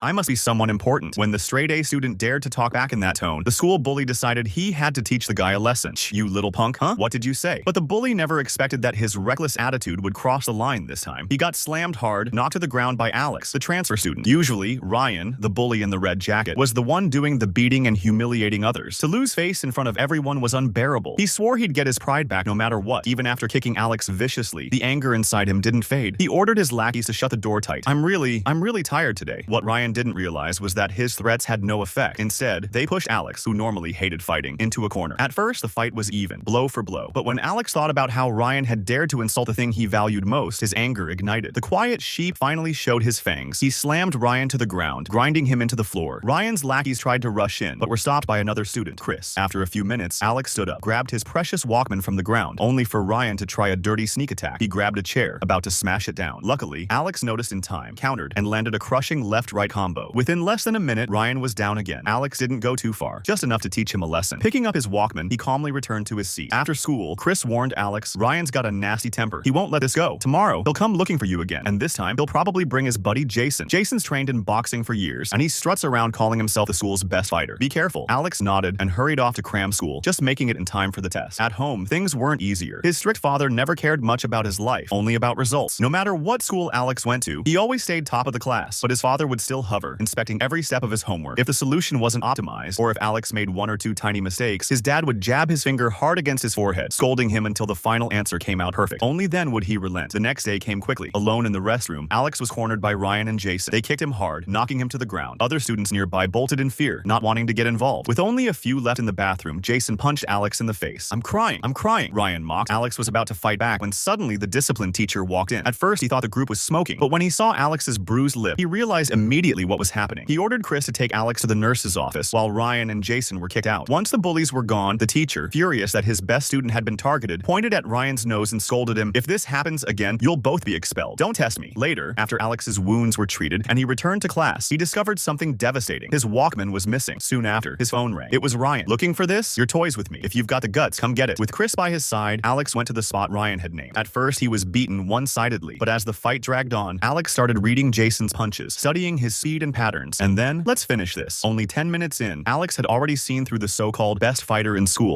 I must be someone important. When the straight-A student dared to talk back in that tone, the school bully decided he had to teach the guy a lesson. You little punk, huh? What did you say? But the bully never expected that his reckless attitude would cross the line this time. He got slammed hard, knocked to the ground by Alex, the transfer student. Usually, Ryan, the bully in the red jacket, was the one doing the beating and humiliating others. To lose face in front of everyone was unbearable. He swore he'd get his pride back no matter what. Even after kicking Alex viciously, the anger inside him didn't fade. He ordered his lackeys to shut the door tight. I'm really tired today. What Ryan didn't realize was that his threats had no effect. Instead, they pushed Alex, who normally hated fighting, into a corner. At first, the fight was even, blow for blow. But when Alex thought about how Ryan had dared to insult the thing he valued most, his anger ignited. The quiet sheep finally showed his fangs. He slammed Ryan to the ground, grinding him into the floor. Ryan's lackeys tried to rush in, but were stopped by another student, Chris. After a few minutes, Alex stood up, grabbed his precious Walkman from the ground, only for Ryan to try a dirty sneak attack. He grabbed a chair, about to smash it down. Luckily, Alex noticed in time, countered, and landed a crushing left-right combo. Within less than a minute, Ryan was down again. Alex didn't go too far, just enough to teach him a lesson. Picking up his Walkman, he calmly returned to his seat. After school, Chris warned Alex, Ryan's got a nasty temper. He won't let this go. Tomorrow, he'll come looking for you again, and this time, he'll probably bring his buddy Jason. Jason's trained in boxing for years, and he struts around calling himself the school's best fighter. Be careful. Alex nodded and hurried off to cram school, just making it in time for the test. At home, things weren't easier. His strict father never cared much about his life, only about results. No matter what school Alex went to, he always stayed top of the class, but his father would still hover, inspecting every step of his homework. If the solution wasn't optimized, or if Alex made one or two tiny mistakes, his dad would jab his finger hard against his forehead, scolding him until the final answer came out perfect. Only then would he relent. The next day came quickly. Alone in the restroom, Alex was cornered by Ryan and Jason. They kicked him hard, knocking him to the ground. Other students nearby bolted in fear, not wanting to get involved. With only a few left in the bathroom, Jason punched Alex in the face. I'm crying, Ryan mocked. Alex was about to fight back when suddenly the discipline teacher walked in. At first, he thought the group was smoking, but when he saw Alex's bruised lip, he realized immediately what was happening. He ordered Chris to take Alex to the nurse's office, while Ryan and Jason were kicked out. Once the bullies were gone, the teacher, furious that his best student had been targeted, pointed at Ryan's nose and scolded him, if this happens again, you'll both be expelled. Don't test me. Later, after Alex's wounds were treated and he returned to class, he discovered something devastating. His Walkman was missing. Soon after, his phone rang. It was Ryan. Looking for this? Your toy's with me. If you've got the guts, come get it. With Chris by his side, Alex went to the spot Ryan had named. At first, he was beaten one-sidedly, but as the fight dragged on, Alex started reading Jason's punches, studying his speed and patterns. And then, let's finish this. Only 10 minutes in, Alex had already seen through the so-called best fighter in school.